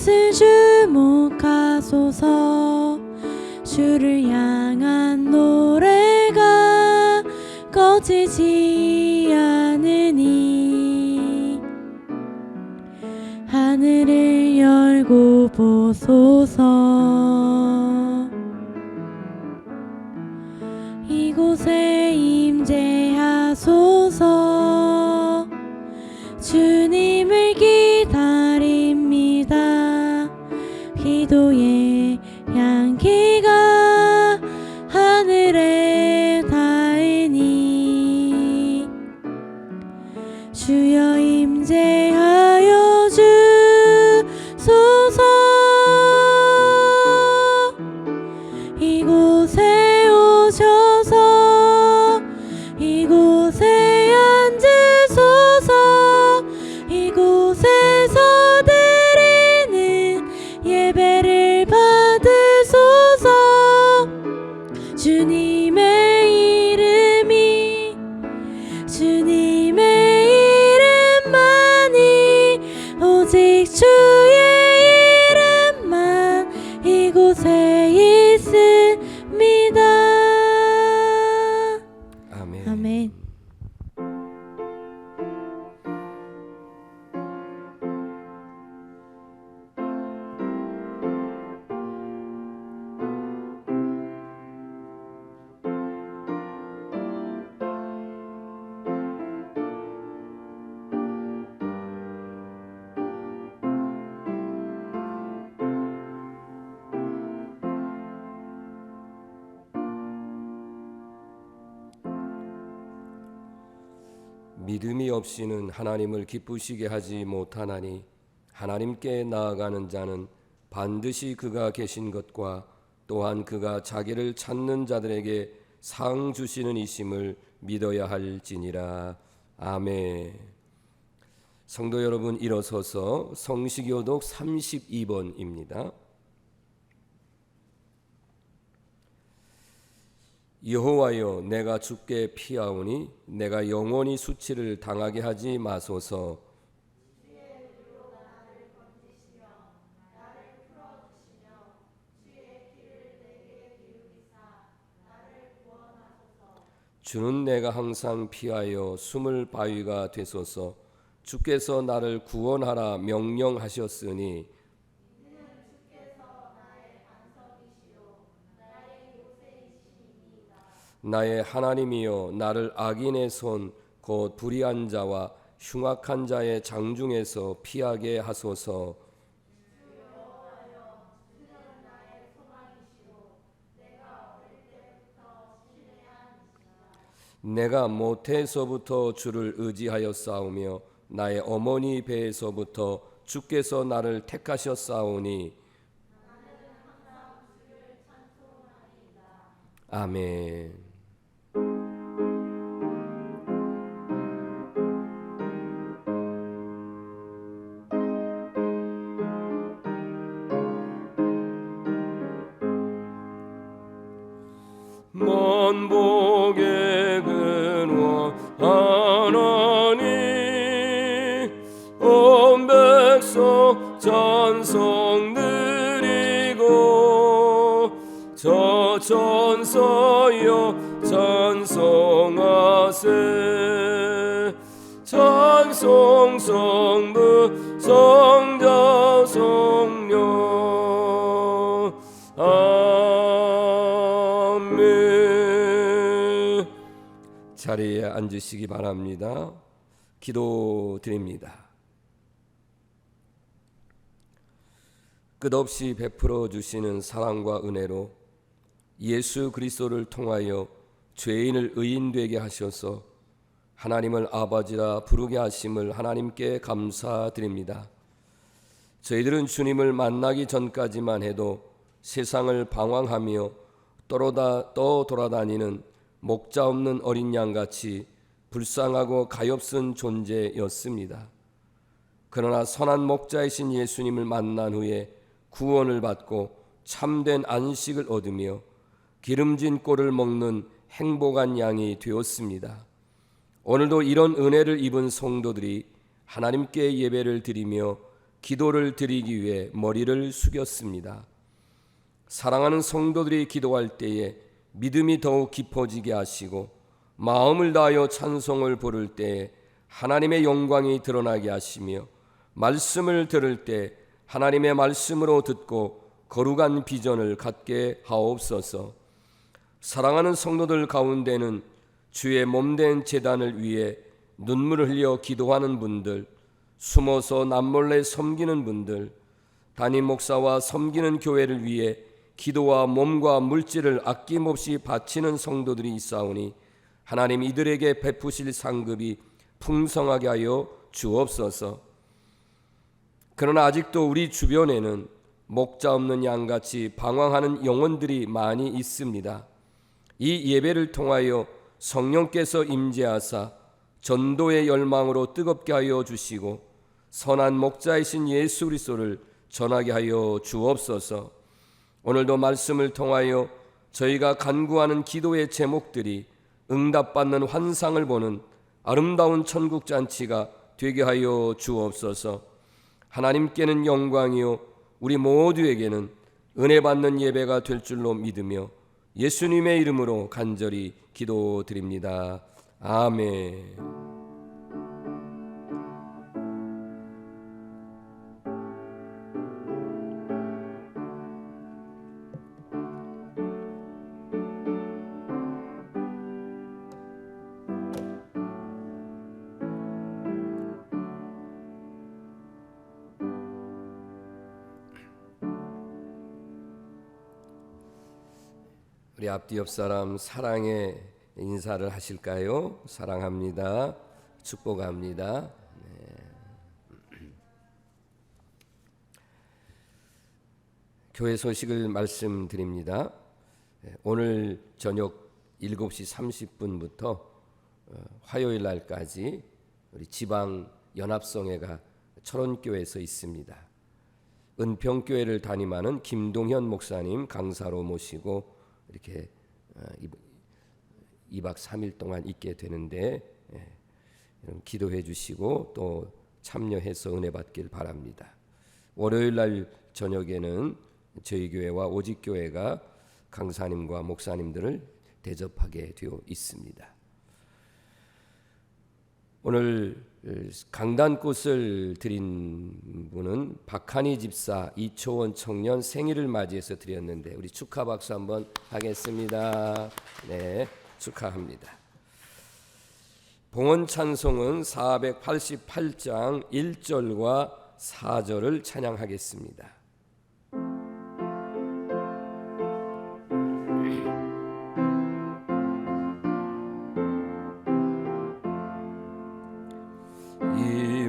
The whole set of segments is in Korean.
이곳을 주목하소서. 주를 향한 노래가 꺼지지 않으니 하늘을 열고 보소서. 이곳에 임재하소서. 주님을 기다립니다. 기도의 향기가 하늘에 닿으니 주여 임재하여 주소서. 이곳에 오셔서 이곳에 앉으소서. 이곳에서 드리는 예배를 받으소서. 주님의 이름이 주님의 이름만이 오직 주의 이름만 이곳에 있습니다. 아멘. 아멘. 믿음이 없이는 하나님을 기쁘시게 하지 못하나니 하나님께 나아가는 자는 반드시 그가 계신 것과 또한 그가 자기를 찾는 자들에게 상 주시는 이심을 믿어야 할지니라. 아멘. 성도 여러분, 일어서서 성시교독 32번입니다. 여호와여, 내가 주께 피하오니 내가 영원히 수치를 당하게 하지 마소서. 주는 내가 항상 피하여 숨을 바위가 되소서. 주께서 나를 구원하라 명령하셨으니 나의 하나님이여, 나를 악인의 손 곧 불의한 자와 흉악한 자의 장중에서 피하게 하소서. 내가 모태에서부터 주를 의지하였사오며 나의 어머니 배에서부터 주께서 나를 택하셨사오니 아멘. 만복의 근원 하나님, 온 백성 찬송 드리고 저 천사여 찬송하세. 찬송 성부 성자 성령 아멘. 자리에 앉으시기 바랍니다. 기도드립니다. 끝없이 베풀어 주시는 사랑과 은혜로 예수 그리스도를 통하여 죄인을 의인되게 하셔서 하나님을 아버지라 부르게 하심을 하나님께 감사드립니다. 저희들은 주님을 만나기 전까지만 해도 세상을 방황하며 떠돌아다니는 목자 없는 어린 양같이 불쌍하고 가엾은 존재였습니다. 그러나 선한 목자이신 예수님을 만난 후에 구원을 받고 참된 안식을 얻으며 기름진 꼴을 먹는 행복한 양이 되었습니다. 오늘도 이런 은혜를 입은 성도들이 하나님께 예배를 드리며 기도를 드리기 위해 머리를 숙였습니다. 사랑하는 성도들이 기도할 때에 믿음이 더욱 깊어지게 하시고 마음을 다하여 찬송을 부를 때에 하나님의 영광이 드러나게 하시며 말씀을 들을 때 하나님의 말씀으로 듣고 거룩한 비전을 갖게 하옵소서. 사랑하는 성도들 가운데는 주의 몸된 제단을 위해 눈물을 흘려 기도하는 분들, 숨어서 남몰래 섬기는 분들, 담임 목사와 섬기는 교회를 위해 기도와 몸과 물질을 아낌없이 바치는 성도들이 있사오니 하나님 이들에게 베푸실 상급이 풍성하게 하여 주옵소서. 그러나 아직도 우리 주변에는 목자 없는 양같이 방황하는 영혼들이 많이 있습니다. 이 예배를 통하여 성령께서 임재하사 전도의 열망으로 뜨겁게 하여 주시고 선한 목자이신 예수 그리스도를 전하게 하여 주옵소서. 오늘도 말씀을 통하여 저희가 간구하는 기도의 제목들이 응답받는 환상을 보는 아름다운 천국 잔치가 되게 하여 주옵소서. 하나님께는 영광이요 우리 모두에게는 은혜 받는 예배가 될 줄로 믿으며 예수님의 이름으로 간절히 기도드립니다. 아멘. 우리 앞뒤 옆 사람 사랑의 인사를 하실까요? 사랑합니다. 축복합니다. 교회 소식을 말씀드립니다. 오늘 저녁 7시 30분부터 화요일 날까지 우리 지방 연합성회가 철원교회에서 있습니다. 은평교회를 담임하는 김동현 목사님 강사로 모시고 이렇게 2박 3일 동안 있게 되는데 기도해 주시고 또 참여해서 은혜 받길 바랍니다. 월요일 날 저녁에는 저희 교회와 오직교회가 강사님과 목사님들을 대접하게 되어 있습니다. 오늘 강단꽃을 드린 분은 박한희 집사 이초원 청년 생일을 맞이해서 드렸는데 우리 축하 박수 한번 하겠습니다. 네, 축하합니다. 봉헌 찬송은 488장 1절과 4절을 찬양하겠습니다.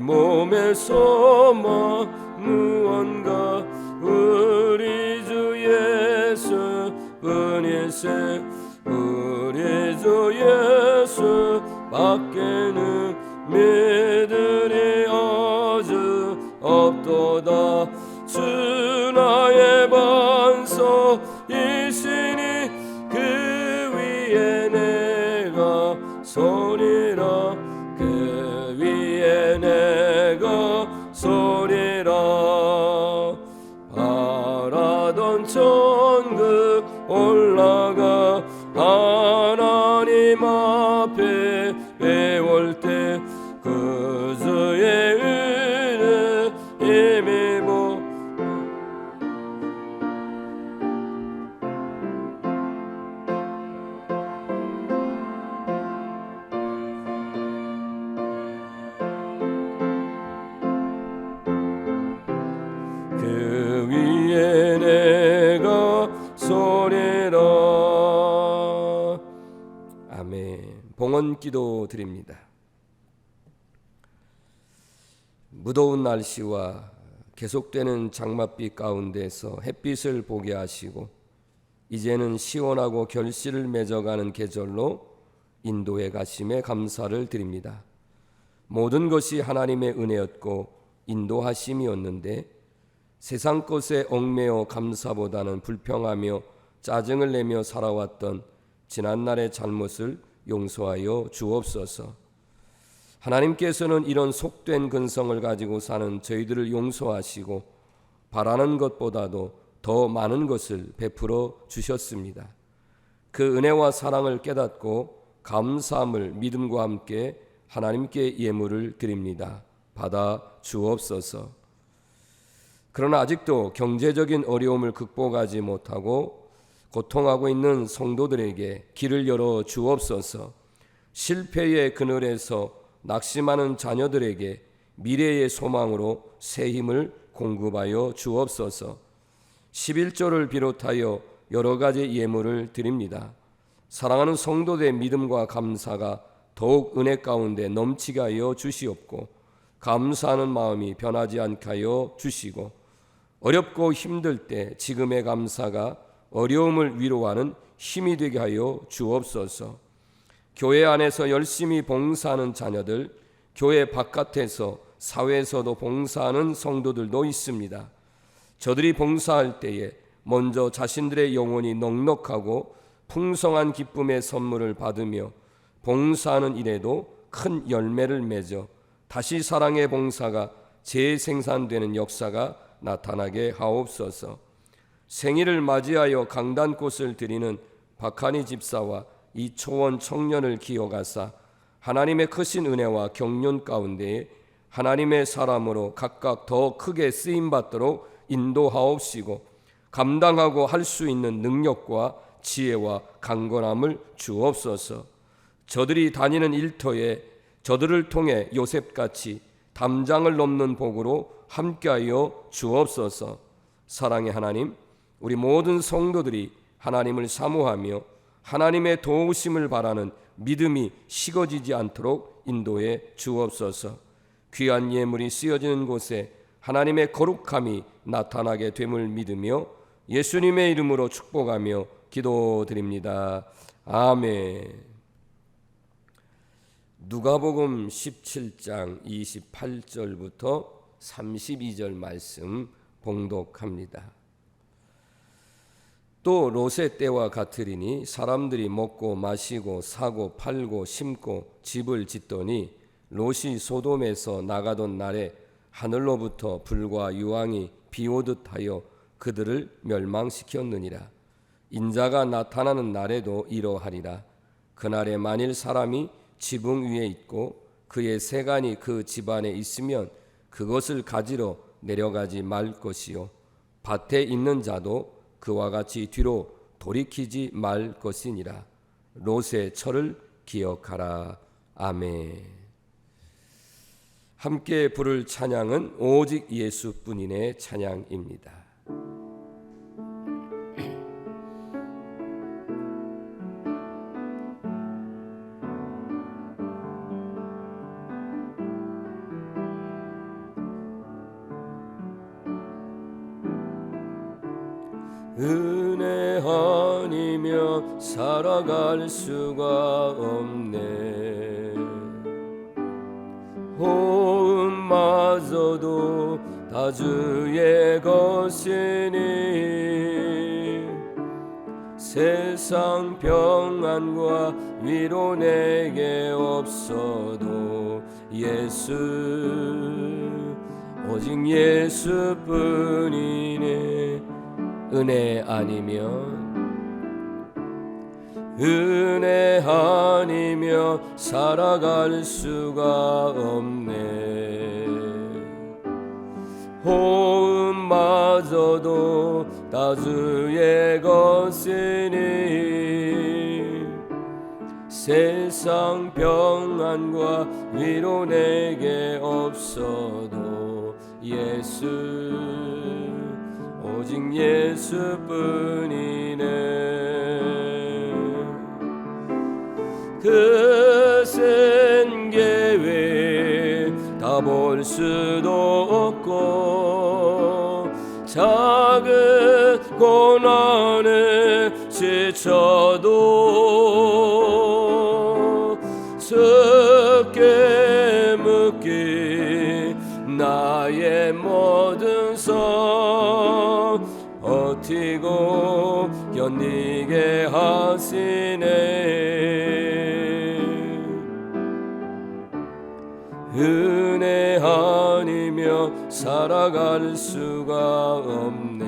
몸에서 무언가 우리 주 예수 뿐일세 우리 주 예수 밖에는 믿으리 어주 없도다 주 나의 반석이시니 그 위에 내가 서리라 그 위에 내가 서리라 바라던 천국 올라가 하나님 앞에 배울 때 그 주의 은혜 힘입어 그 위에 내가 서리라. 아멘. 봉헌 기도 드립니다. 무더운 날씨와 계속되는 장맛비 가운데서 햇빛을 보게 하시고 이제는 시원하고 결실을 맺어가는 계절로 인도해 가심에 감사를 드립니다. 모든 것이 하나님의 은혜였고 인도하심이었는데 세상 것에 얽매여 감사보다는 불평하며 짜증을 내며 살아왔던 지난날의 잘못을 용서하여 주옵소서. 하나님께서는 이런 속된 근성을 가지고 사는 저희들을 용서하시고 바라는 것보다도 더 많은 것을 베풀어 주셨습니다. 그 은혜와 사랑을 깨닫고 감사함을 믿음과 함께 하나님께 예물을 드립니다. 받아 주옵소서. 그러나 아직도 경제적인 어려움을 극복하지 못하고 고통하고 있는 성도들에게 길을 열어 주옵소서. 실패의 그늘에서 낙심하는 자녀들에게 미래의 소망으로 새 힘을 공급하여 주옵소서. 11조를 비롯하여 여러 가지 예물을 드립니다. 사랑하는 성도들의 믿음과 감사가 더욱 은혜 가운데 넘치게 하여 주시옵고 감사하는 마음이 변하지 않게 하여 주시고 어렵고 힘들 때 지금의 감사가 어려움을 위로하는 힘이 되게 하여 주옵소서. 교회 안에서 열심히 봉사하는 자녀들, 교회 바깥에서 사회에서도 봉사하는 성도들도 있습니다. 저들이 봉사할 때에 먼저 자신들의 영혼이 넉넉하고 풍성한 기쁨의 선물을 받으며 봉사하는 일에도 큰 열매를 맺어 다시 사랑의 봉사가 재생산되는 역사가 나타나게 하옵소서. 생일을 맞이하여 강단꽃을 드리는 박한희 집사와 이초원 청년을 기억하사 하나님의 크신 은혜와 경륜 가운데에 하나님의 사람으로 각각 더 크게 쓰임받도록 인도하옵시고 감당하고 할 수 있는 능력과 지혜와 강건함을 주옵소서. 저들이 다니는 일터에 저들을 통해 요셉같이 담장을 넘는 복으로 함께하여 주옵소서. 사랑의 하나님, 우리 모든 성도들이 하나님을 사모하며 하나님의 도우심을 바라는 믿음이 식어지지 않도록 인도해 주옵소서. 귀한 예물이 쓰여지는 곳에 하나님의 거룩함이 나타나게 됨을 믿으며 예수님의 이름으로 축복하며 기도드립니다. 아멘. 누가복음 17장 28절부터 32절 말씀 봉독합니다. 또 롯의 때와 같으리니 사람들이 먹고 마시고 사고 팔고 심고 집을 짓더니 롯이 소돔에서 나가던 날에 하늘로부터 불과 유황이 비오듯 하여 그들을 멸망시켰느니라. 인자가 나타나는 날에도 이러하리라. 그날에 만일 사람이 지붕 위에 있고 그의 세간이 그 집안에 있으면 그것을 가지러 내려가지 말 것이요 밭에 있는 자도 그와 같이 뒤로 돌이키지 말 것이니라. 롯의 철을 기억하라. 아멘. 함께 부를 찬양은 오직 예수뿐인의 찬양입니다. 은혜 아니며 살아갈 수가 없네. 호흡마저도 다 주의 것이니 세상 평안과 위로 내게 없어도 예수 오직 예수뿐이네. 은혜 아니며 살아갈 수가 없네. 호흡마저도 다 주의 것이니 세상 평안과 위로 내게 없어도 예수 오직 예수뿐이네. 그 센 계획 다 볼 수도 없고 작은 고난에 지쳐도 적게 묶인 나의 모든 성 버티고 견디게 하시네. 은혜 아니며 살아갈 수가 없네.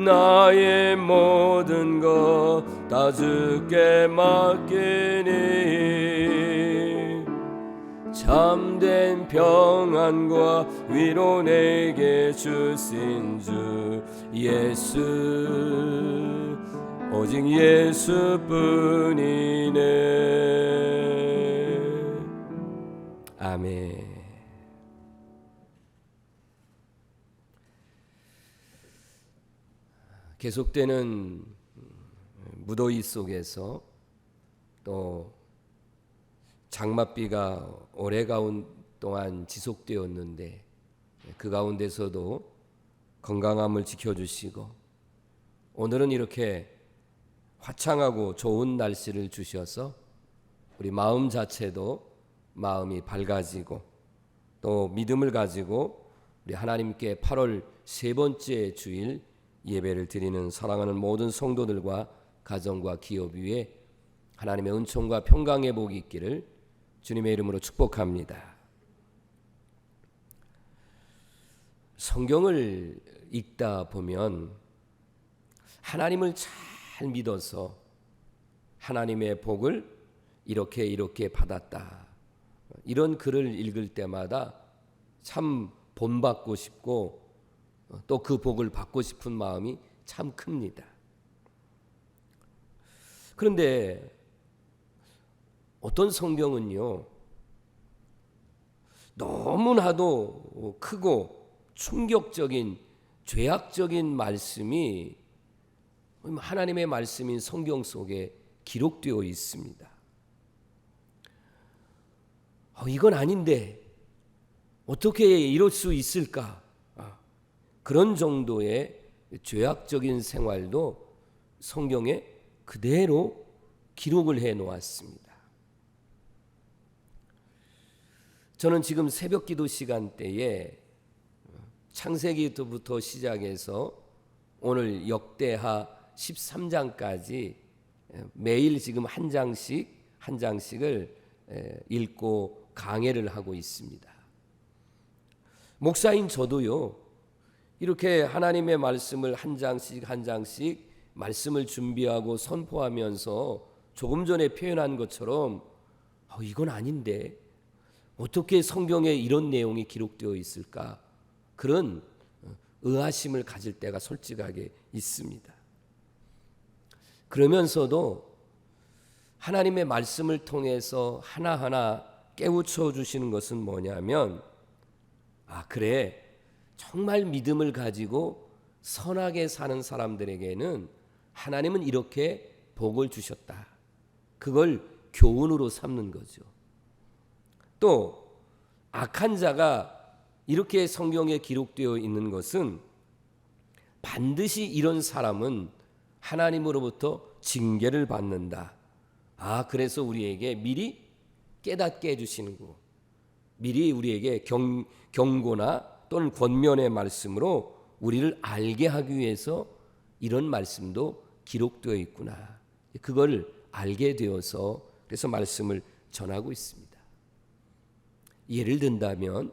나의 모든 것 다 주께 맡기니 참된 평안과 위로 내게 주신 주 예수, 오직 예수뿐이네. 아멘. 계속되는 무더위 속에서 또 장맛비가 오래가온 동안 지속되었는데 그 가운데서도 건강함을 지켜주시고 오늘은 이렇게 화창하고 좋은 날씨를 주셔서 우리 마음 자체도 마음이 밝아지고 또 믿음을 가지고 우리 하나님께 8월 세 번째 주일 예배를 드리는 사랑하는 모든 성도들과 가정과 기업 위에 하나님의 은총과 평강의 복이 있기를 주님의 이름으로 축복합니다. 성경을 읽다 보면 하나님을 잘 믿어서 하나님의 복을 이렇게 받았다, 이런 글을 읽을 때마다 참 본받고 싶고 또 그 복을 받고 싶은 마음이 참 큽니다. 그런데 어떤 성경은요, 너무나도 크고 충격적인 죄악적인 말씀이 하나님의 말씀인 성경 속에 기록되어 있습니다. 이건 아닌데 어떻게 이럴 수 있을까? 그런 정도의 죄악적인 생활도 성경에 그대로 기록을 해 놓았습니다. 저는 지금 새벽 기도 시간대에 창세기부터 시작해서 오늘 역대하 13장까지 매일 지금 한 장씩을 읽고 강해를 하고 있습니다. 목사인 저도요, 이렇게 하나님의 말씀을 한 장씩 말씀을 준비하고 선포하면서 조금 전에 표현한 것처럼 이건 아닌데 어떻게 성경에 이런 내용이 기록되어 있을까, 그런 의아심을 가질 때가 솔직하게 있습니다. 그러면서도 하나님의 말씀을 통해서 하나하나 깨우쳐 주시는 것은 뭐냐면, 그래, 정말 믿음을 가지고 선하게 사는 사람들에게는 하나님은 이렇게 복을 주셨다, 그걸 교훈으로 삼는 거죠. 또 악한 자가 이렇게 성경에 기록되어 있는 것은 반드시 이런 사람은 하나님으로부터 징계를 받는다. 그래서 우리에게 미리 깨닫게 해주시는 거, 미리 우리에게 경고나 또는 권면의 말씀으로 우리를 알게 하기 위해서 이런 말씀도 기록되어 있구나, 그걸 알게 되어서 그래서 말씀을 전하고 있습니다. 예를 든다면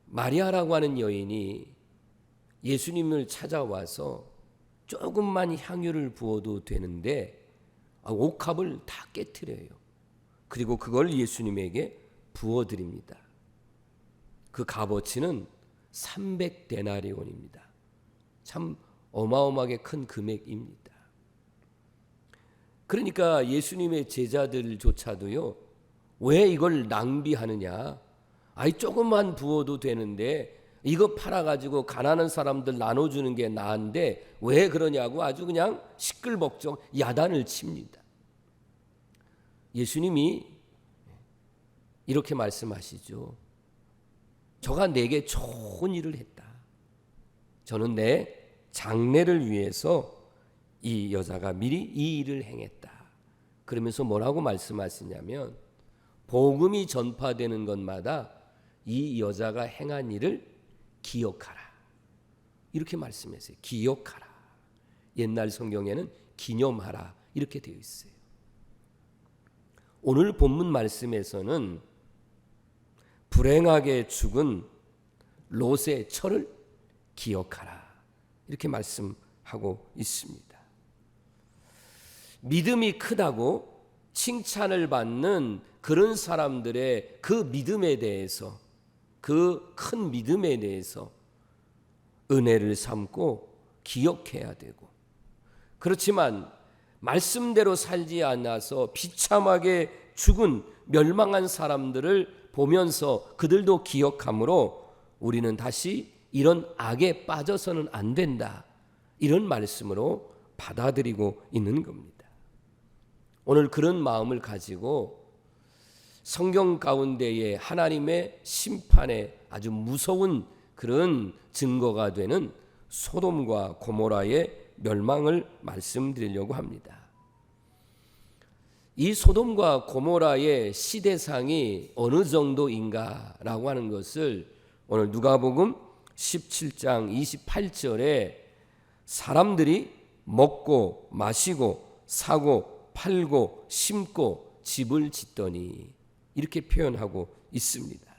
마리아라고 하는 여인이 예수님을 찾아와서 조금만 향유를 부어도 되는데 옥합을 다 깨트려요. 그리고 그걸 예수님에게 부어드립니다. 그 값어치는 300데나리온입니다. 참 어마어마하게 큰 금액입니다. 그러니까 예수님의 제자들조차도요, 왜 이걸 낭비하느냐, 조금만 부어도 되는데 이거 팔아가지고 가난한 사람들 나눠주는 게 나은데 왜 그러냐고 아주 그냥 시끌벅적 야단을 칩니다. 예수님이 이렇게 말씀하시죠. 저가 내게 좋은 일을 했다. 저는 내 장래를 위해서 이 여자가 미리 이 일을 행했다. 그러면서 뭐라고 말씀하시냐면, 복음이 전파되는 것마다 이 여자가 행한 일을 기억하라, 이렇게 말씀했어요. 기억하라. 옛날 성경에는 기념하라 이렇게 되어 있어요. 오늘 본문 말씀에서는 불행하게 죽은 롯의 철을 기억하라 이렇게 말씀하고 있습니다. 믿음이 크다고 칭찬을 받는 그런 사람들의 그 믿음에 대해서, 그 큰 믿음에 대해서 은혜를 삼고 기억해야 되고, 그렇지만 말씀대로 살지 않아서 비참하게 죽은 멸망한 사람들을 보면서 그들도 기억함으로 우리는 다시 이런 악에 빠져서는 안 된다, 이런 말씀으로 받아들이고 있는 겁니다. 오늘 그런 마음을 가지고 성경 가운데에 하나님의 심판의 아주 무서운 그런 증거가 되는 소돔과 고모라의 멸망을 말씀드리려고 합니다. 이 소돔과 고모라의 시대상이 어느 정도인가라고 하는 것을 오늘 누가복음 17장 28절에 사람들이 먹고 마시고 사고 팔고 심고 집을 짓더니 이렇게 표현하고 있습니다.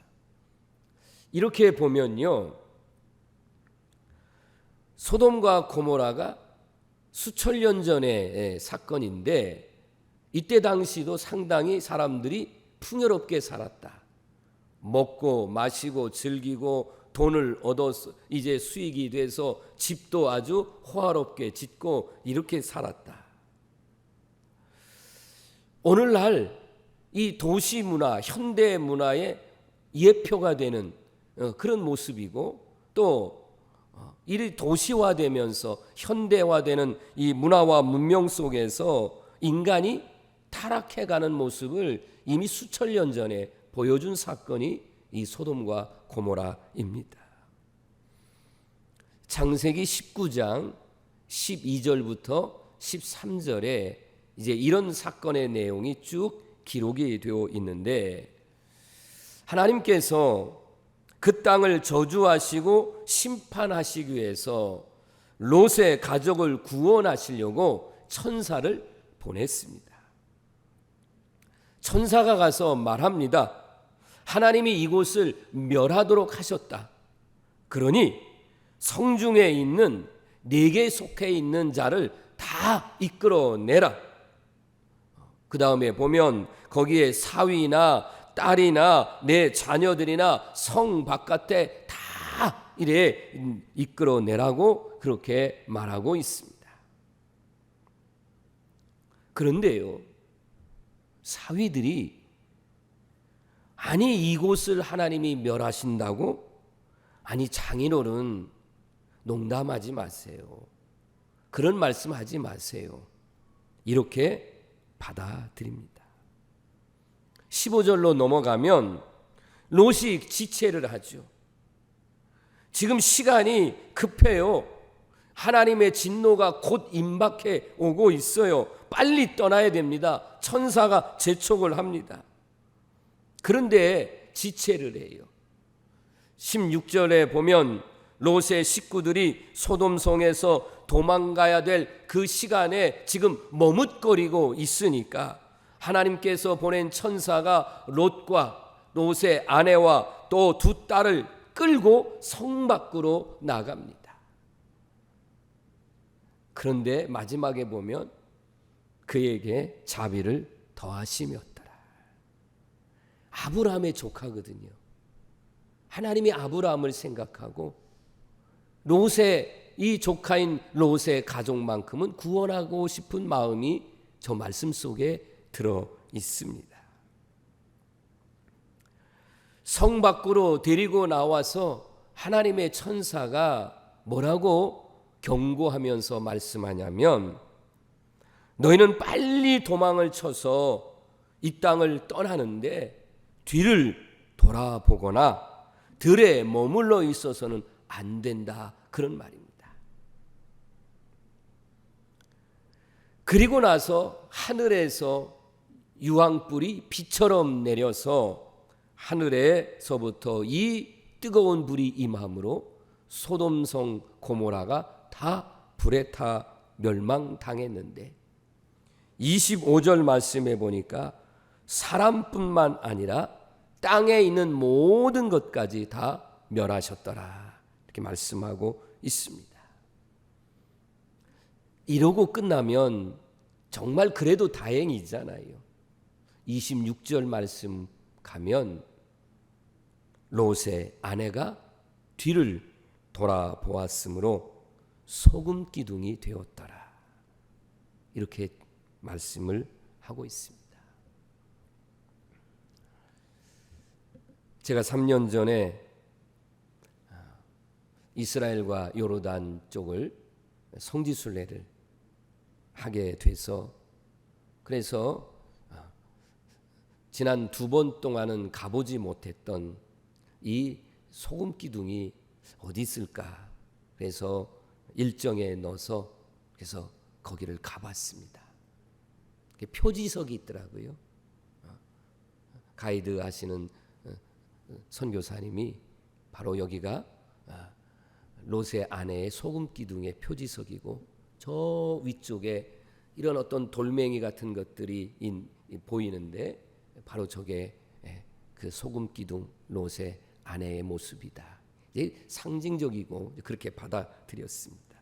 이렇게 보면요, 소돔과 고모라가 수천 년 전의 사건인데 이때 당시도 상당히 사람들이 풍요롭게 살았다. 먹고 마시고 즐기고 돈을 얻어서 이제 수익이 돼서 집도 아주 호화롭게 짓고 이렇게 살았다. 오늘날 이 도시 문화, 현대 문화의 예표가 되는 그런 모습이고, 또 이 도시화되면서 현대화되는 이 문화와 문명 속에서 인간이 타락해가는 모습을 이미 수천 년 전에 보여준 사건이 이 소돔과 고모라입니다. 창세기 19장 12절부터 13절에 이제 이런 사건의 내용이 쭉 기록이 되어 있는데, 하나님께서 그 땅을 저주하시고 심판하시기 위해서 롯의 가족을 구원하시려고 천사를 보냈습니다. 천사가 가서 말합니다. 하나님이 이곳을 멸하도록 하셨다. 그러니 성중에 있는 네게 속해 있는 자를 다 이끌어내라. 그 다음에 보면 거기에 사위나 딸이나 내 자녀들이나 성 바깥에 다 이래 이끌어내라고 그렇게 말하고 있습니다. 그런데요, 사위들이 아니 이곳을 하나님이 멸하신다고? 아니 장인어른 농담하지 마세요. 그런 말씀하지 마세요. 이렇게 받아들입니다. 15절로 넘어가면 롯이 지체를 하죠. 지금 시간이 급해요. 하나님의 진노가 곧 임박해 오고 있어요. 빨리 떠나야 됩니다. 천사가 재촉을 합니다. 그런데 지체를 해요. 16절에 보면 롯의 식구들이 소돔성에서 도망가야 될 그 시간에 지금 머뭇거리고 있으니까 하나님께서 보낸 천사가 롯과 롯의 아내와 또 두 딸을 끌고 성 밖으로 나갑니다. 그런데 마지막에 보면 그에게 자비를 더하시었더라. 아브라함의 조카거든요. 하나님이 아브라함을 생각하고 롯의 이 조카인 롯의 가족만큼은 구원하고 싶은 마음이 저 말씀 속에 들어 있습니다. 성 밖으로 데리고 나와서 하나님의 천사가 뭐라고 경고하면서 말씀하냐면, 너희는 빨리 도망을 쳐서 이 땅을 떠나는데 뒤를 돌아보거나 들에 머물러 있어서는 안 된다, 그런 말입니다. 그리고 나서 하늘에서 유황불이 비처럼 내려서 하늘에서부터 이 뜨거운 불이 임함으로 소돔성 고모라가 다 불에 타 멸망당했는데 25절 말씀해 보니까 사람뿐만 아니라 땅에 있는 모든 것까지 다 멸하셨더라. 이렇게 말씀하고 있습니다. 이러고 끝나면 정말 그래도 다행이잖아요. 26절 말씀 가면 롯의 아내가 뒤를 돌아보았으므로 소금 기둥이 되었더라. 이렇게 말씀을 하고 있습니다. 제가 3년 전에 이스라엘과 요르단 쪽을 성지순례를 하게 돼서, 그래서 지난 2번 동안은 가보지 못했던 이 소금 기둥이 어디 있을까, 그래서 일정에 넣어서 그래서 거기를 가봤습니다. 표지석이 있더라고요. 가이드 하시는 선교사님이 바로 여기가 롯의 아내의 소금 기둥의 표지석이고, 저 위쪽에 이런 어떤 돌멩이 같은 것들이 보이는데 바로 저게 그 소금 기둥 롯의 아내의 모습이다. 이제 상징적이고 그렇게 받아들였습니다.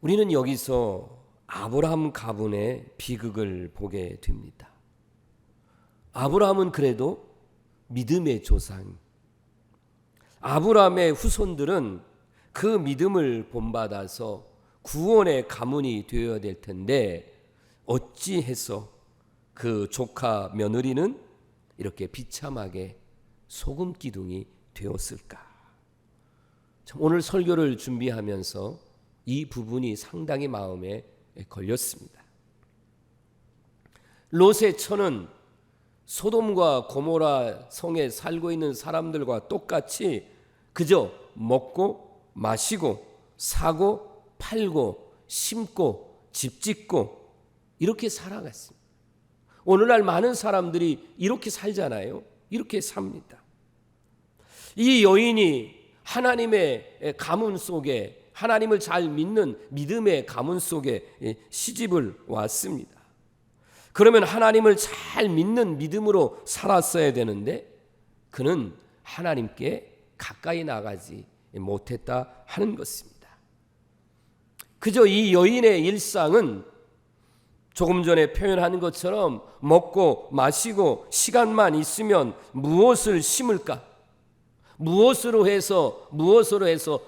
우리는 여기서 아브라함 가문의 비극을 보게 됩니다. 아브라함은 그래도 믿음의 조상, 아브라함의 후손들은 그 믿음을 본받아서 구원의 가문이 되어야 될 텐데 어찌해서 그 조카 며느리는 이렇게 비참하게 소금 기둥이 되었을까? 오늘 설교를 준비하면서 이 부분이 상당히 마음에 걸렸습니다. 롯의 처는 소돔과 고모라 성에 살고 있는 사람들과 똑같이 그저 먹고 마시고 사고 팔고 심고 집 짓고 이렇게 살아갔습니다. 오늘날 많은 사람들이 이렇게 살잖아요. 이렇게 삽니다. 이 여인이 하나님의 가문 속에, 하나님을 잘 믿는 믿음의 가문 속에 시집을 왔습니다. 그러면 하나님을 잘 믿는 믿음으로 살았어야 되는데 그는 하나님께 가까이 나가지 못했다 하는 것입니다. 그저 이 여인의 일상은 조금 전에 표현한 것처럼 먹고 마시고 시간만 있으면 무엇을 심을까? 무엇으로 해서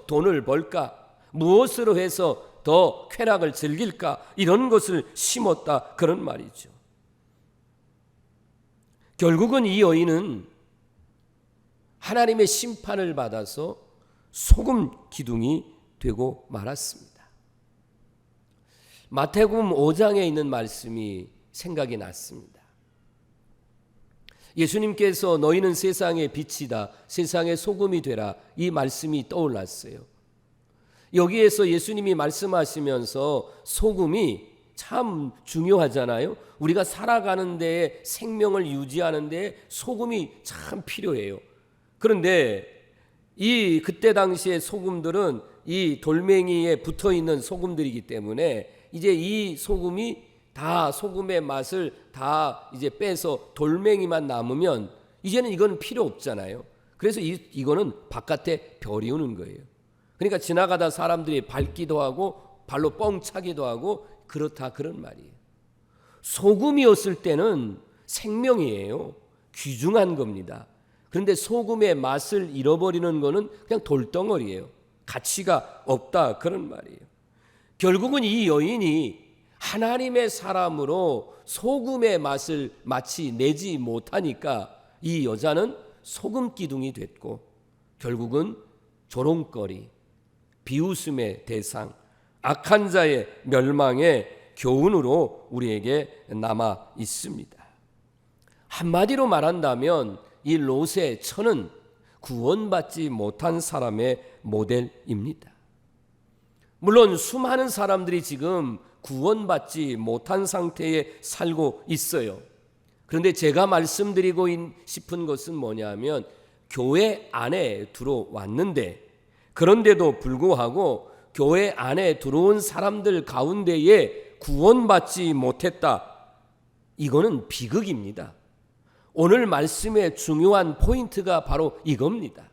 돈을 벌까? 무엇으로 해서 더 쾌락을 즐길까? 이런 것을 심었다, 그런 말이죠. 결국은 이 여인은 하나님의 심판을 받아서 소금 기둥이 되고 말았습니다. 마태복음 5장에 있는 말씀이 생각이 났습니다. 예수님께서 너희는 세상의 빛이다, 세상의 소금이 되라, 이 말씀이 떠올랐어요. 여기에서 예수님이 말씀하시면서 소금이 참 중요하잖아요. 우리가 살아가는 데에, 생명을 유지하는 데에 소금이 참 필요해요. 그런데 그때 당시의 소금들은 이 돌멩이에 붙어 있는 소금들이기 때문에 이제 이 소금이 다 소금의 맛을 다 이제 빼서 돌멩이만 남으면 이제는 이건 필요 없잖아요. 그래서 이거는 바깥에 버리우는 거예요. 그러니까 지나가다 사람들이 밟기도 하고 발로 뻥 차기도 하고 그렇다, 그런 말이에요. 소금이었을 때는 생명이에요. 귀중한 겁니다. 그런데 소금의 맛을 잃어버리는 거는 그냥 돌덩어리예요. 가치가 없다, 그런 말이에요. 결국은 이 여인이 하나님의 사람으로 소금의 맛을 마치 내지 못하니까 이 여자는 소금 기둥이 됐고 결국은 조롱거리, 비웃음의 대상, 악한 자의 멸망의 교훈으로 우리에게 남아 있습니다. 한마디로 말한다면 이 롯의 처는 구원받지 못한 사람의 모델입니다. 물론 수많은 사람들이 지금 구원받지 못한 상태에 살고 있어요. 그런데 제가 말씀드리고 싶은 것은 뭐냐면 교회 안에 들어왔는데 그런데도 불구하고 교회 안에 들어온 사람들 가운데에 구원받지 못했다. 이거는 비극입니다. 오늘 말씀의 중요한 포인트가 바로 이겁니다.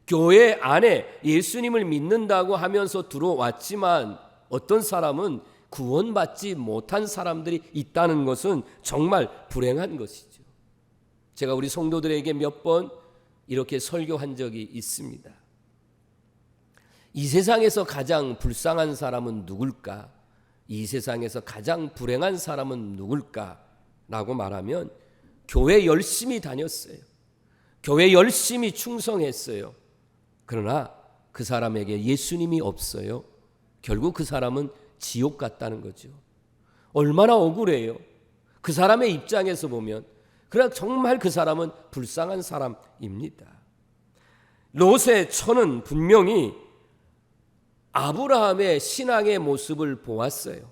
교회 안에 예수님을 믿는다고 하면서 들어왔지만 어떤 사람은 구원받지 못한 사람들이 있다는 것은 정말 불행한 것이죠. 제가 우리 성도들에게 몇 번 이렇게 설교한 적이 있습니다. 이 세상에서 가장 불쌍한 사람은 누굴까? 이 세상에서 가장 불행한 사람은 누굴까? 라고 말하면 교회 열심히 다녔어요. 교회 열심히 충성했어요. 그러나 그 사람에게 예수님이 없어요. 결국 그 사람은 지옥 같다는 거죠. 얼마나 억울해요. 그 사람의 입장에서 보면. 그러나 정말 그 사람은 불쌍한 사람입니다. 롯의 처는 분명히 아브라함의 신앙의 모습을 보았어요.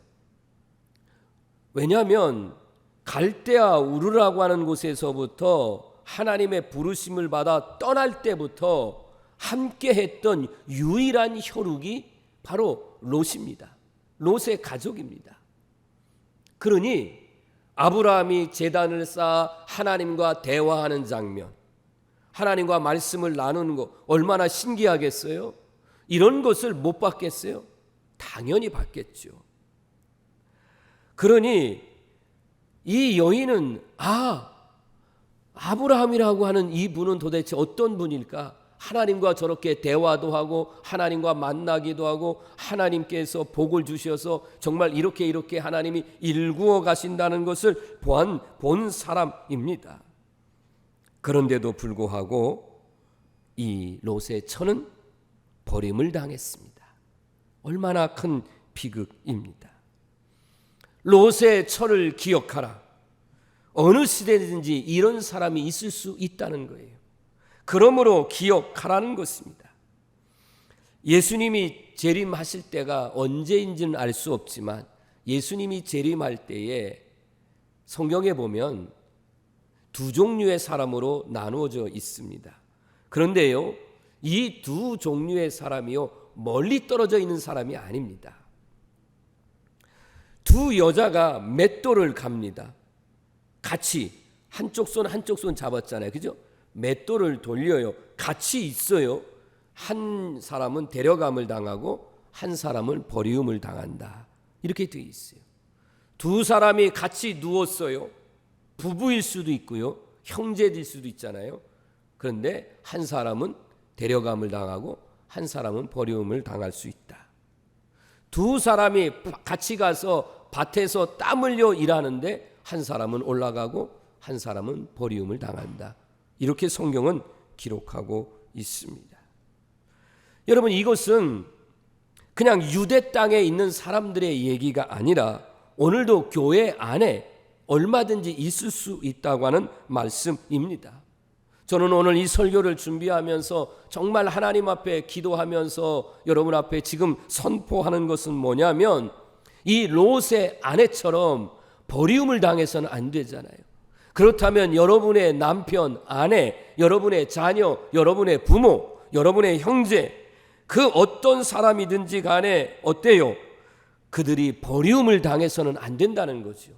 왜냐하면 갈대아 우르라고 하는 곳에서부터 하나님의 부르심을 받아 떠날 때부터 함께 했던 유일한 혈육이 바로 롯입니다. 롯의 가족입니다. 그러니 아브라함이 제단을 쌓아 하나님과 대화하는 장면, 하나님과 말씀을 나누는 거 얼마나 신기하겠어요? 이런 것을 못 받겠어요? 당연히 받겠죠. 그러니 이 여인은 아브라함이라고 하는 이 분은 도대체 어떤 분일까? 하나님과 저렇게 대화도 하고 하나님과 만나기도 하고 하나님께서 복을 주셔서 정말 이렇게 하나님이 일구어 가신다는 것을 본 사람입니다. 그런데도 불구하고 이 롯의 처는 버림을 당했습니다. 얼마나 큰 비극입니다. 롯의 처를 기억하라. 어느 시대든지 이런 사람이 있을 수 있다는 거예요. 그러므로 기억하라는 것입니다. 예수님이 재림하실 때가 언제인지는 알 수 없지만 예수님이 재림할 때에 성경에 보면 두 종류의 사람으로 나누어져 있습니다. 그런데요, 이 두 종류의 사람이요, 멀리 떨어져 있는 사람이 아닙니다. 두 여자가 맷돌을 갑니다. 같이 한쪽 손 잡았잖아요. 그죠? 맷돌을 돌려요. 같이 있어요. 한 사람은 데려감을 당하고 한 사람은 버리움을 당한다. 이렇게 되어 있어요. 두 사람이 같이 누웠어요. 부부일 수도 있고요. 형제일 수도 있잖아요. 그런데 한 사람은 데려감을 당하고 한 사람은 버리움을 당할 수 있다. 두 사람이 같이 가서 밭에서 땀 흘려 일하는데 한 사람은 올라가고 한 사람은 버리움을 당한다. 이렇게 성경은 기록하고 있습니다. 여러분, 이것은 그냥 유대 땅에 있는 사람들의 얘기가 아니라 오늘도 교회 안에 얼마든지 있을 수 있다고 하는 말씀입니다. 저는 오늘 이 설교를 준비하면서 정말 하나님 앞에 기도하면서 여러분 앞에 지금 선포하는 것은 뭐냐면 이 롯의 아내처럼 버리움을 당해서는 안 되잖아요. 그렇다면 여러분의 남편, 아내, 여러분의 자녀, 여러분의 부모, 여러분의 형제, 그 어떤 사람이든지 간에 어때요? 그들이 버리움을 당해서는 안 된다는 거죠.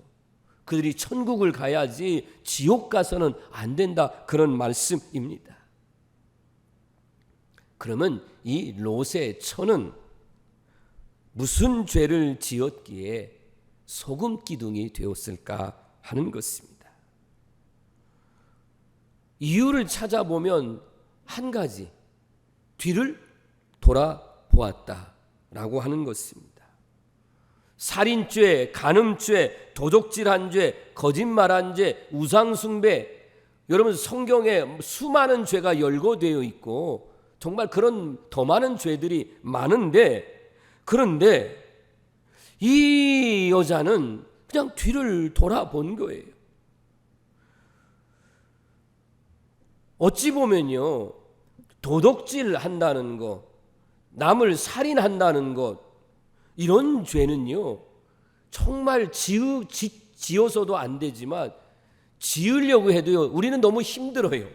그들이 천국을 가야지 지옥 가서는 안 된다, 그런 말씀입니다. 그러면 이 롯의 처는 무슨 죄를 지었기에 소금 기둥이 되었을까 하는 것입니다. 이유를 찾아보면 한 가지, 뒤를 돌아보았다라고 하는 것입니다. 살인죄, 간음죄, 도적질한 죄, 거짓말한 죄, 우상숭배, 여러분 성경에 수많은 죄가 열거되어 있고 정말 그런 더 많은 죄들이 많은데, 그런데 이 여자는 그냥 뒤를 돌아본 거예요. 어찌 보면요, 도덕질 한다는 것, 남을 살인한다는 것, 이런 죄는요 정말 지어서도 안 되지만 지으려고 해도요 우리는 너무 힘들어요.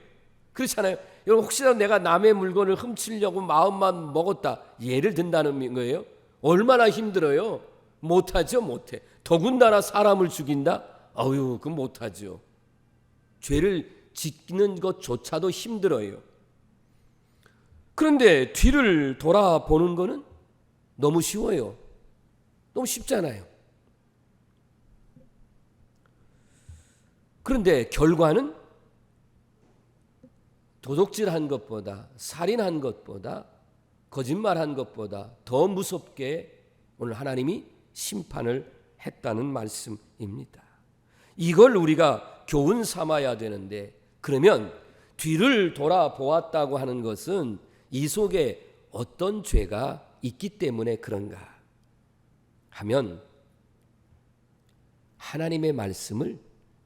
그렇잖아요. 여러분, 혹시라도 내가 남의 물건을 훔치려고 마음만 먹었다, 예를 든다는 거예요. 얼마나 힘들어요. 못하죠. 못해. 더군다나 사람을 죽인다? 아유, 그건 못하죠. 죄를 짓는 것조차도 힘들어요. 그런데 뒤를 돌아보는 거는 너무 쉬워요. 너무 쉽잖아요. 그런데 결과는 도둑질한 것보다, 살인한 것보다, 거짓말한 것보다 더 무섭게 오늘 하나님이 심판을 했다는 말씀입니다. 이걸 우리가 교훈 삼아야 되는데, 그러면 뒤를 돌아보았다고 하는 것은 이 속에 어떤 죄가 있기 때문에 그런가 하면 하나님의 말씀을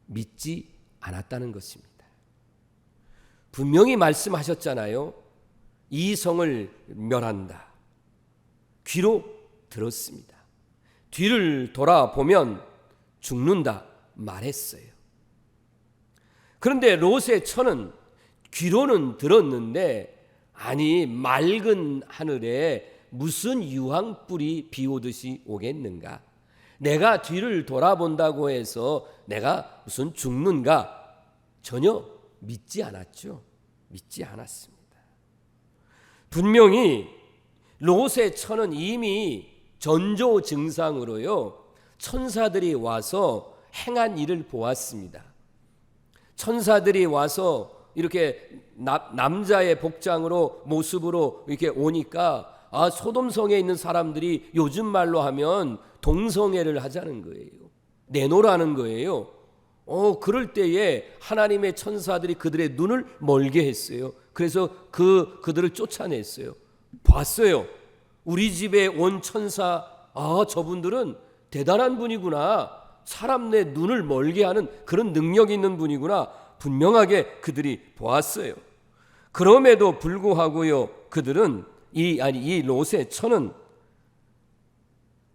믿지 않았다는 것입니다. 분명히 말씀하셨잖아요. 이 성을 멸한다. 귀로 들었습니다. 뒤를 돌아보면 죽는다 말했어요. 그런데 롯의 처는 귀로는 들었는데, 아니 맑은 하늘에 무슨 유황불이 비오듯이 오겠는가? 내가 뒤를 돌아본다고 해서 내가 무슨 죽는가? 전혀 믿지 않았죠. 믿지 않았습니다. 분명히 롯의 처는 이미 전조 증상으로요, 천사들이 와서 행한 일을 보았습니다. 천사들이 와서 이렇게 남자의 복장으로, 모습으로 이렇게 오니까 소돔성에 있는 사람들이 요즘 말로 하면 동성애를 하자는 거예요. 내놓으라는 거예요. 그럴 때에 하나님의 천사들이 그들의 눈을 멀게 했어요. 그래서 그들을 쫓아냈어요. 봤어요. 우리 집에 온 천사, 저분들은 대단한 분이구나. 사람 내 눈을 멀게 하는 그런 능력이 있는 분이구나. 분명하게 그들이 보았어요. 그럼에도 불구하고요, 그들은 이 롯의 처는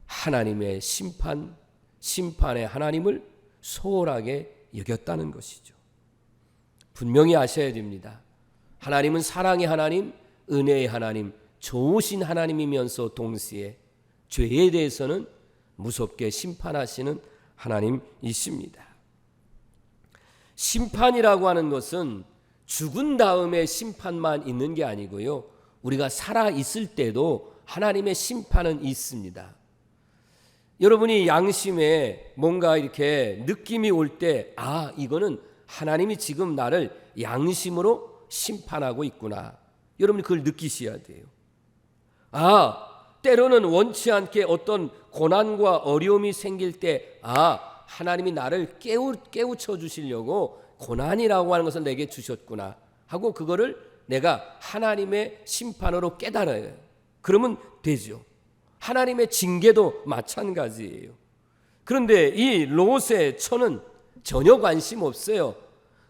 하나님의 심판의 하나님을 소홀하게 여겼다는 것이죠. 분명히 아셔야 됩니다. 하나님은 사랑의 하나님, 은혜의 하나님, 좋으신 하나님이면서 동시에 죄에 대해서는 무섭게 심판하시는 하나님이십니다. 심판이라고 하는 것은 죽은 다음에 심판만 있는 게 아니고요, 우리가 살아 있을 때도 하나님의 심판은 있습니다. 여러분이 양심에 뭔가 이렇게 느낌이 올 때, 이거는 하나님이 지금 나를 양심으로 심판하고 있구나. 여러분이 그걸 느끼셔야 돼요. 때로는 원치 않게 어떤 고난과 어려움이 생길 때, 하나님이 나를 깨우쳐 주시려고 고난이라고 하는 것을 내게 주셨구나 하고 그거를 내가 하나님의 심판으로 깨달아요. 그러면 되죠. 하나님의 징계도 마찬가지예요. 그런데 이 롯의 처는 전혀 관심 없어요.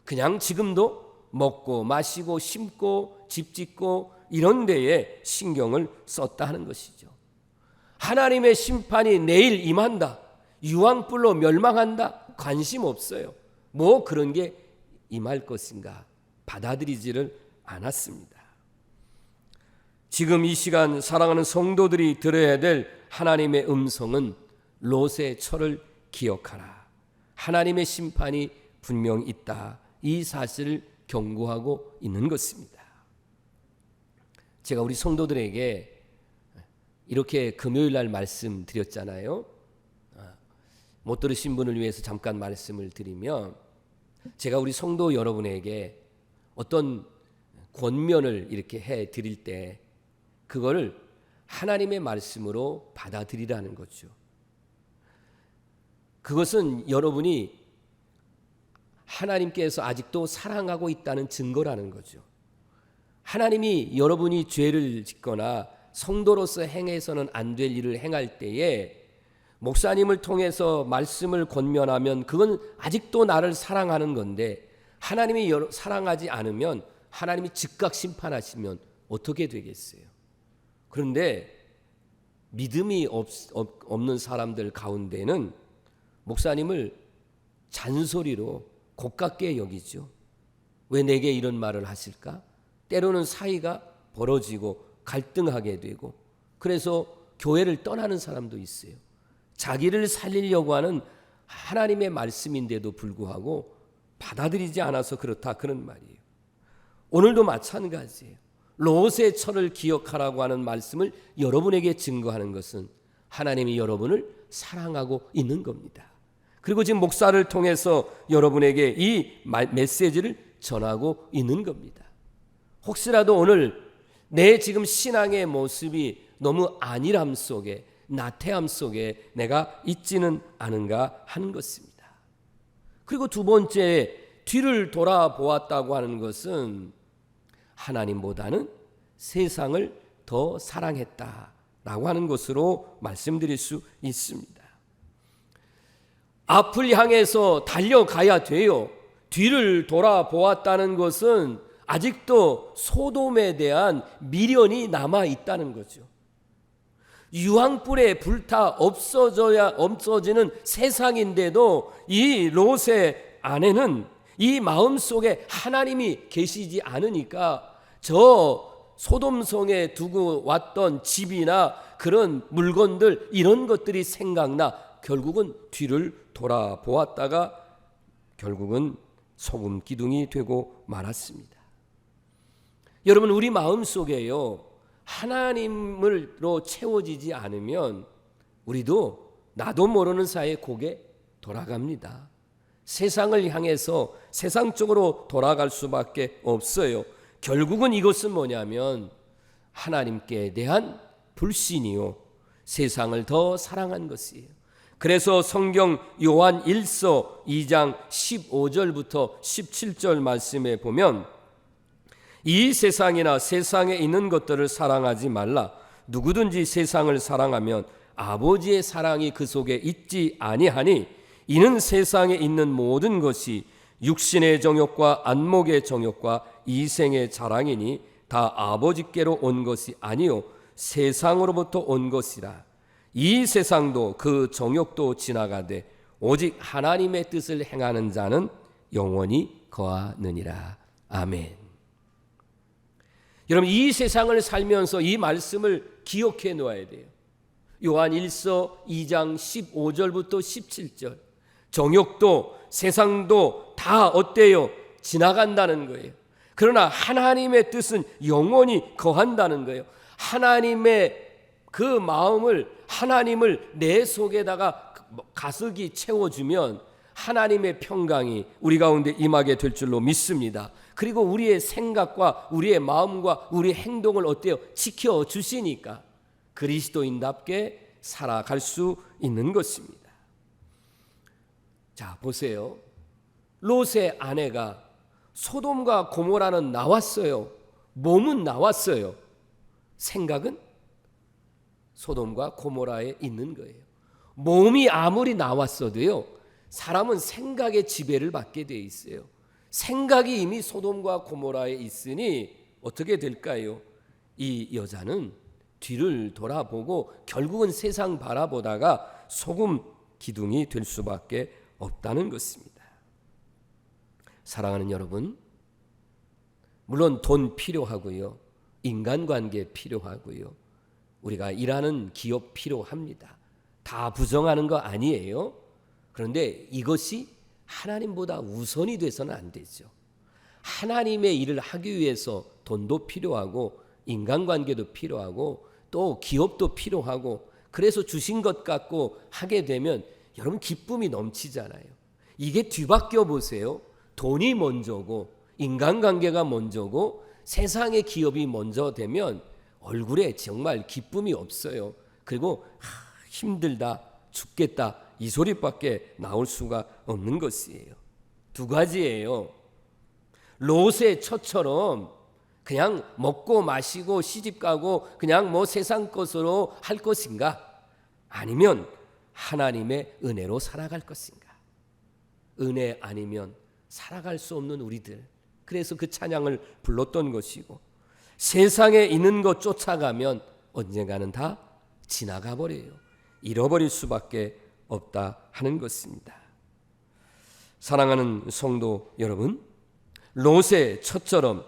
그냥 지금도 먹고 마시고 심고 집 짓고 이런 데에 신경을 썼다 하는 것이죠. 하나님의 심판이 내일 임한다, 유황불로 멸망한다, 관심 없어요. 뭐 그런 게 임할 것인가 받아들이지를 않았습니다. 지금 이 시간 사랑하는 성도들이 들어야 될 하나님의 음성은 롯의 처를 기억하라. 하나님의 심판이 분명히 있다. 이 사실을 경고하고 있는 것입니다. 제가 우리 성도들에게 이렇게 금요일 날 말씀드렸잖아요. 못 들으신 분을 위해서 잠깐 말씀을 드리면, 제가 우리 성도 여러분에게 어떤 권면을 이렇게 해 드릴 때 그거를 하나님의 말씀으로 받아들이라는 거죠. 그것은 여러분이 하나님께서 아직도 사랑하고 있다는 증거라는 거죠. 하나님이 여러분이 죄를 짓거나 성도로서 행해서는 안 될 일을 행할 때에 목사님을 통해서 말씀을 권면하면 그건 아직도 나를 사랑하는 건데, 하나님이 사랑하지 않으면 하나님이 즉각 심판하시면 어떻게 되겠어요? 그런데 믿음이 없는 사람들 가운데는 목사님을 잔소리로 고깝게 여기죠. 왜 내게 이런 말을 하실까? 때로는 사이가 벌어지고 갈등하게 되고, 그래서 교회를 떠나는 사람도 있어요. 자기를 살리려고 하는 하나님의 말씀인데도 불구하고 받아들이지 않아서 그렇다, 그런 말이에요. 오늘도 마찬가지예요. 롯의 처를 기억하라고 하는 말씀을 여러분에게 증거하는 것은 하나님이 여러분을 사랑하고 있는 겁니다. 그리고 지금 목사를 통해서 여러분에게 이 메시지를 전하고 있는 겁니다. 혹시라도 오늘 내 지금 신앙의 모습이 너무 안일함 속에, 나태함 속에 내가 있지는 않은가 하는 것입니다. 그리고 두 번째, 뒤를 돌아보았다고 하는 것은 하나님보다는 세상을 더 사랑했다라고 하는 것으로 말씀드릴 수 있습니다. 앞을 향해서 달려가야 돼요. 뒤를 돌아보았다는 것은 아직도 소돔에 대한 미련이 남아 있다는 거죠. 유황불에 불타 없어지는 세상인데도 이 롯의 아내는 이 마음속에 하나님이 계시지 않으니까 저 소돔성에 두고 왔던 집이나 그런 물건들, 이런 것들이 생각나 결국은 뒤를 돌아보았다가 결국은 소금 기둥이 되고 말았습니다. 여러분, 우리 마음속에요, 하나님으로 채워지지 않으면 우리도 나도 모르는 사이에 고개 돌아갑니다. 세상을 향해서 세상 쪽으로 돌아갈 수밖에 없어요. 결국은 이것은 뭐냐면 하나님께 대한 불신이요, 세상을 더 사랑한 것이에요. 그래서 성경 요한 1서 2장 15절부터 17절 말씀에 보면 이 세상이나 세상에 있는 것들을 사랑하지 말라. 누구든지 세상을 사랑하면 아버지의 사랑이 그 속에 있지 아니하니 이는 세상에 있는 모든 것이 육신의 정욕과 안목의 정욕과 이생의 자랑이니 다 아버지께로 온 것이 아니요 세상으로부터 온 것이라. 이 세상도 그 정욕도 지나가되 오직 하나님의 뜻을 행하는 자는 영원히 거하느니라. 아멘. 여러분, 이 세상을 살면서 이 말씀을 기억해 놓아야 돼요. 요한 1서 2장 15절부터 17절. 정욕도 세상도 다 어때요? 지나간다는 거예요. 그러나 하나님의 뜻은 영원히 거한다는 거예요. 하나님의 그 마음을, 하나님을 내 속에다가 가득히 채워주면 하나님의 평강이 우리 가운데 임하게 될 줄로 믿습니다. 그리고 우리의 생각과 우리의 마음과 우리의 행동을 어때요? 지켜주시니까 그리스도인답게 살아갈 수 있는 것입니다. 자, 보세요. 롯의 아내가 소돔과 고모라는 나왔어요. 몸은 나왔어요. 생각은 소돔과 고모라에 있는 거예요. 몸이 아무리 나왔어도요, 사람은 생각의 지배를 받게 돼 있어요. 생각이 이미 소돔과 고모라에 있으니 어떻게 될까요? 이 여자는 뒤를 돌아보고 결국은 세상 바라보다가 소금 기둥이 될 수밖에 없다는 것입니다. 사랑하는 여러분, 물론 돈 필요하고요, 인간관계 필요하고요, 우리가 일하는 기업 필요합니다. 다 부정하는 거 아니에요. 그런데 이것이 하나님보다 우선이 돼서는 안 되죠. 하나님의 일을 하기 위해서 돈도 필요하고 인간관계도 필요하고 또 기업도 필요하고, 그래서 주신 것 갖고 하게 되면 여러분 기쁨이 넘치잖아요. 이게 뒤바뀌어 보세요. 돈이 먼저고 인간관계가 먼저고 세상의 기업이 먼저 되면 얼굴에 정말 기쁨이 없어요. 그리고 힘들다, 죽겠다, 이 소리밖에 나올 수가 없는 것이에요. 두 가지예요. 롯의 처처럼 그냥 먹고 마시고 시집가고 그냥 뭐 세상 것으로 할 것인가, 아니면 하나님의 은혜로 살아갈 것인가. 은혜 아니면 살아갈 수 없는 우리들, 그래서 그 찬양을 불렀던 것이고, 세상에 있는 것 쫓아가면 언젠가는 다 지나가 버려요. 잃어버릴 수밖에 없다 하는 것입니다. 사랑하는 성도 여러분, 롯의 처처럼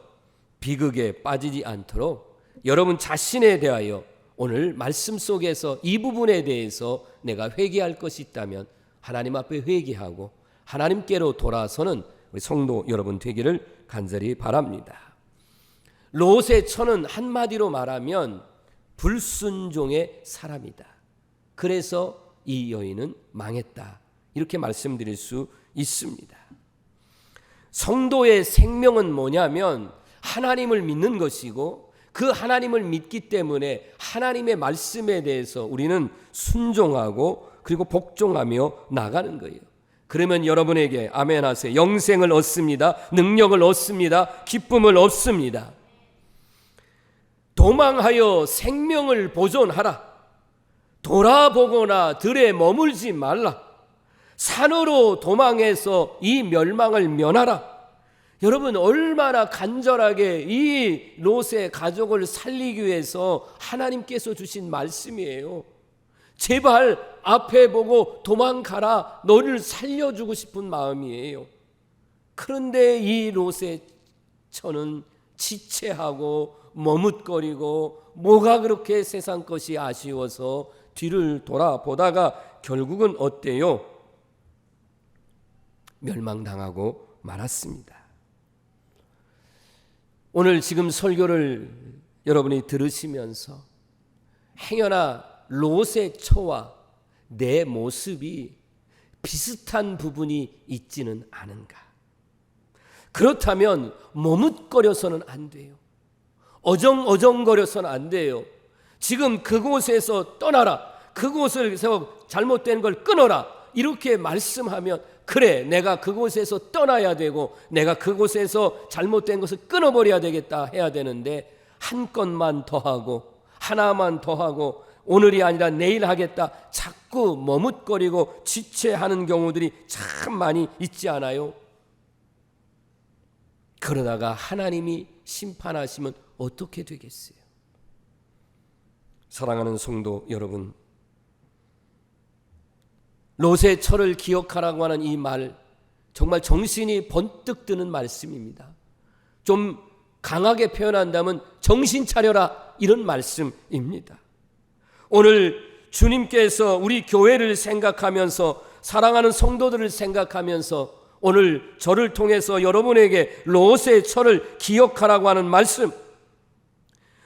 비극에 빠지지 않도록 여러분 자신에 대하여 오늘 말씀 속에서 이 부분에 대해서 내가 회개할 것이 있다면 하나님 앞에 회개하고 하나님께로 돌아서는 우리 성도 여러분 되기를 간절히 바랍니다. 롯의 처는 한마디로 말하면 불순종의 사람이다. 그래서 이 여인은 망했다. 이렇게 말씀드릴 수 있습니다. 성도의 생명은 뭐냐면 하나님을 믿는 것이고 그 하나님을 믿기 때문에 하나님의 말씀에 대해서 우리는 순종하고 그리고 복종하며 나가는 거예요. 그러면 여러분에게 아멘 하세요. 영생을 얻습니다. 능력을 얻습니다. 기쁨을 얻습니다. 도망하여 생명을 보존하라. 돌아보거나 들에 머물지 말라. 산으로 도망해서 이 멸망을 면하라. 여러분 얼마나 간절하게 이 롯의 가족을 살리기 위해서 하나님께서 주신 말씀이에요. 제발 앞에 보고 도망가라. 너를 살려주고 싶은 마음이에요. 그런데 이 롯의 처는 지체하고 머뭇거리고 뭐가 그렇게 세상 것이 아쉬워서 뒤를 돌아보다가 결국은 어때요? 멸망당하고 말았습니다. 오늘 지금 설교를 여러분이 들으시면서 행여나 롯의 처와 내 모습이 비슷한 부분이 있지는 않은가? 그렇다면 머뭇거려서는 안 돼요. 어정어정거려서는 안 돼요. 지금 그곳에서 떠나라. 그곳에서 잘못된 걸 끊어라. 이렇게 말씀하면 그래, 내가 그곳에서 떠나야 되고 내가 그곳에서 잘못된 것을 끊어버려야 되겠다 해야 되는데 한 건만 더 하고 하나만 더 하고 오늘이 아니라 내일 하겠다 자꾸 머뭇거리고 지체하는 경우들이 참 많이 있지 않아요? 그러다가 하나님이 심판하시면 어떻게 되겠어요? 사랑하는 성도 여러분, 롯의 처를 기억하라고 하는 이 말 정말 정신이 번뜩 드는 말씀입니다. 좀 강하게 표현한다면 정신 차려라 이런 말씀입니다. 오늘 주님께서 우리 교회를 생각하면서 사랑하는 성도들을 생각하면서 오늘 저를 통해서 여러분에게 롯의 처를 기억하라고 하는 말씀,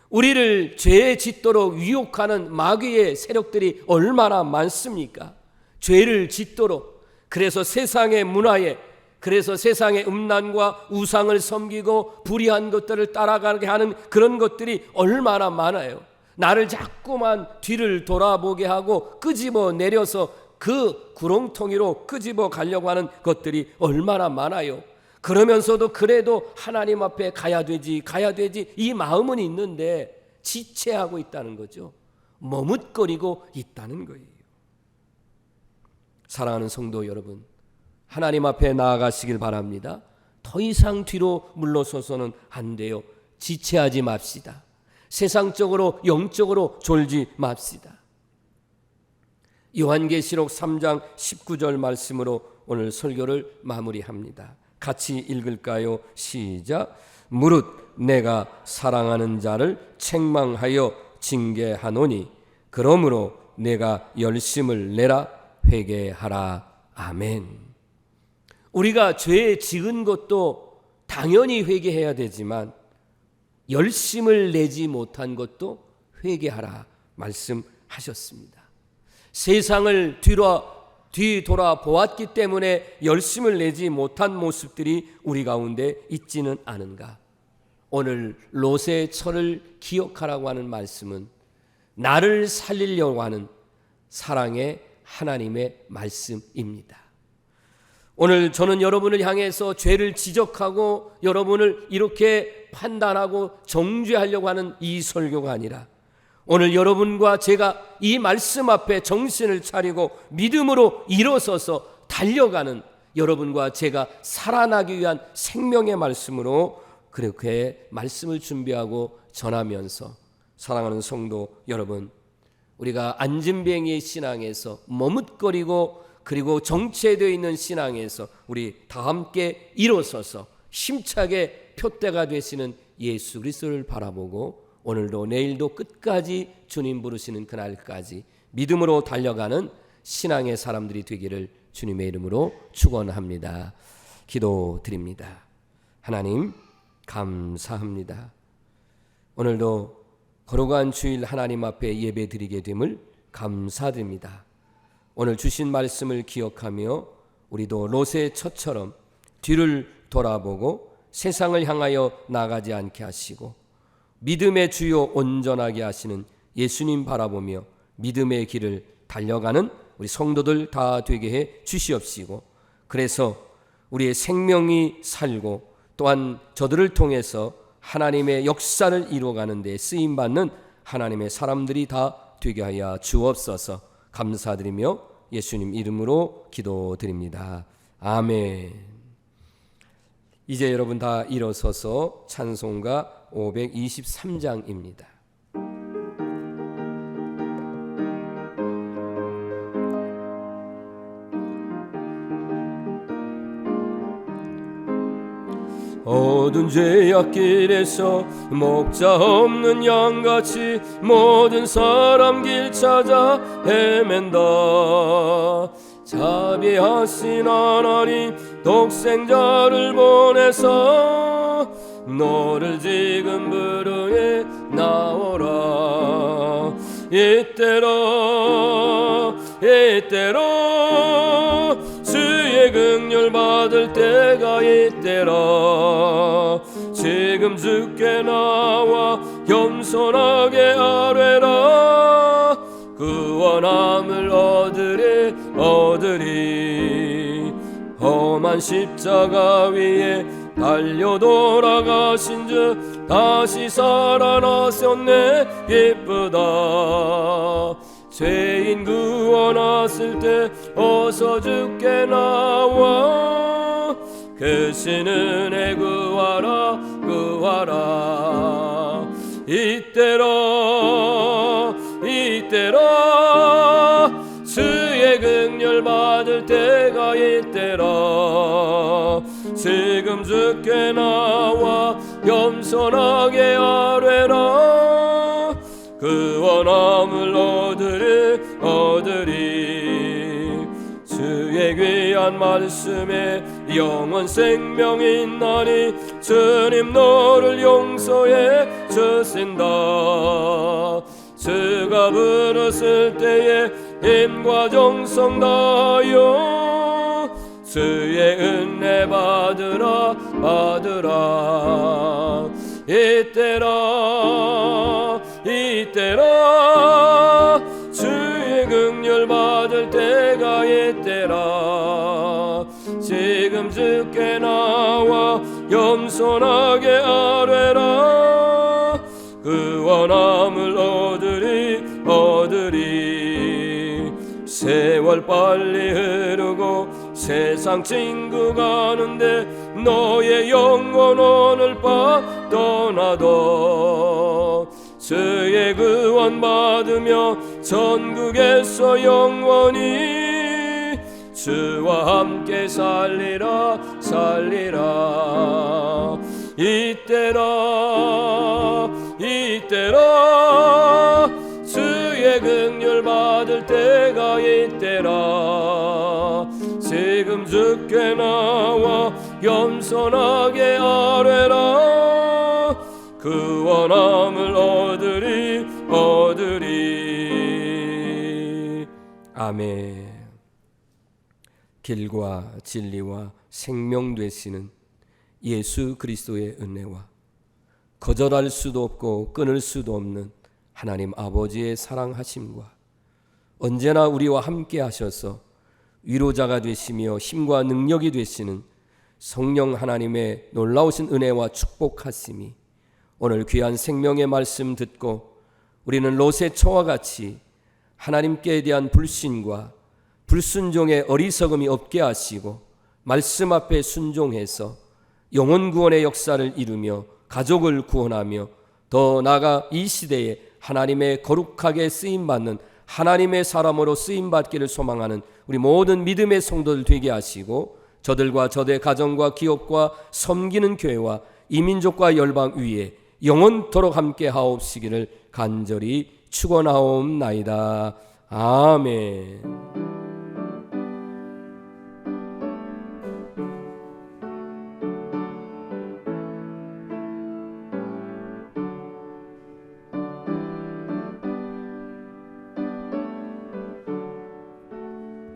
우리를 죄에 짓도록 유혹하는 마귀의 세력들이 얼마나 많습니까? 죄를 짓도록, 그래서 세상의 문화에, 그래서 세상의 음란과 우상을 섬기고 불의한 것들을 따라가게 하는 그런 것들이 얼마나 많아요. 나를 자꾸만 뒤를 돌아보게 하고 끄집어 내려서 그 구렁텅이로 끄집어 가려고 하는 것들이 얼마나 많아요. 그러면서도 그래도 하나님 앞에 가야 되지 이 마음은 있는데 지체하고 있다는 거죠. 머뭇거리고 있다는 거예요. 사랑하는 성도 여러분, 하나님 앞에 나아가시길 바랍니다. 더 이상 뒤로 물러서서는 안 돼요. 지체하지 맙시다. 세상적으로 영적으로 졸지 맙시다. 요한계시록 3장 19절 말씀으로 오늘 설교를 마무리합니다. 같이 읽을까요? 시작. 무릇 내가 사랑하는 자를 책망하여 징계하노니 그러므로 내가 열심을 내라 회개하라. 아멘. 우리가 죄에 지은 것도 당연히 회개해야 되지만 열심을 내지 못한 것도 회개하라 말씀하셨습니다. 세상을 뒤돌아 보았기 때문에 열심을 내지 못한 모습들이 우리 가운데 있지는 않은가? 오늘 롯의 처를 기억하라고 하는 말씀은 나를 살리려고 하는 사랑의 하나님의 말씀입니다. 오늘 저는 여러분을 향해서 죄를 지적하고 여러분을 이렇게 판단하고 정죄하려고 하는 이 설교가 아니라 오늘 여러분과 제가 이 말씀 앞에 정신을 차리고 믿음으로 일어서서 달려가는 여러분과 제가 살아나기 위한 생명의 말씀으로 그렇게 말씀을 준비하고 전하면서 사랑하는 성도 여러분, 우리가 안진뱅이의 신앙에서 머뭇거리고 그리고 정체되어 있는 신앙에서 우리 다 함께 일어서서 힘차게 표대가 되시는 예수 그리스도를 바라보고 오늘도 내일도 끝까지 주님 부르시는 그날까지 믿음으로 달려가는 신앙의 사람들이 되기를 주님의 이름으로 축원합니다. 기도드립니다. 하나님 감사합니다. 오늘도 거룩한 주일 하나님 앞에 예배드리게 됨을 감사드립니다. 오늘 주신 말씀을 기억하며 우리도 롯의 처처럼 뒤를 돌아보고 세상을 향하여 나가지 않게 하시고 믿음의 주요 온전하게 하시는 예수님 바라보며 믿음의 길을 달려가는 우리 성도들 다 되게 해 주시옵시고, 그래서 우리의 생명이 살고 또한 저들을 통해서 하나님의 역사를 이루어가는 데 쓰임받는 하나님의 사람들이 다 되게 하여 주옵소서. 감사드리며 예수님 이름으로 기도드립니다. 아멘. 이제 여러분 다 일어서서 찬송가 523장입니다. 어두운 죄악길에서 목자 없는 양같이 모든 사람 길 찾아 헤맨다. 자비하신 하나님 독생자를 보내서 너를 지금 부르에 나오라. 이때로 주의 긍휼 받을 때가 이때라. 지금 주께 나와 겸손하게 아뢰라. 그 원함을 얻으리. 험한 십자가 위에 달려 돌아가신 주 다시 살아나셨네. 기쁘다. 죄인 구원하실 때 어서 주께 나와. 그 신 은혜 구하라. 이때라 주의 긍휼 받을 때가 이때라. 지금 주께 나와 겸손하게 아뢰라. 그 원함을 얻으리. 주의 귀한 말씀에 영원 생명이 있나니 주님 너를 용서해 주신다. 주가 부르실 때에 힘과 정성 다하여 주의 은혜 받으라. 이때라 주의 긍휼 받을 때가 이때라. 지금 주께 나와 겸손하게 아뢰라. 그 원함을 얻으리. 세월 빨리 흐르고 세상 친구 가는데 너의 영혼 오늘 밤 떠나도 주의 구원 받으며 전국에서 영원히 주와 함께 살리라. 이때라 주의 긍휼 받을 때가 이때라. 지금 주께 나와 겸손하게 아뢰라. 그 원함을 얻으리. 아멘. 길과 진리와 생명 되시는 예수 그리스도의 은혜와 거절할 수도 없고 끊을 수도 없는 하나님 아버지의 사랑하심과 언제나 우리와 함께 하셔서 위로자가 되시며 힘과 능력이 되시는 성령 하나님의 놀라우신 은혜와 축복하심이 오늘 귀한 생명의 말씀 듣고 우리는 롯의 처와 같이 하나님께 대한 불신과 불순종의 어리석음이 없게 하시고 말씀 앞에 순종해서 영혼 구원의 역사를 이루며 가족을 구원하며 더 나아가 이 시대에 하나님의 거룩하게 쓰임받는 하나님의 사람으로 쓰임받기를 소망하는 우리 모든 믿음의 성도들 되게 하시고 저들과 저들의 가정과 기업과 섬기는 교회와 이민족과 열방 위에 영원토록 함께 하옵시기를 간절히 축원하옵나이다. 아멘.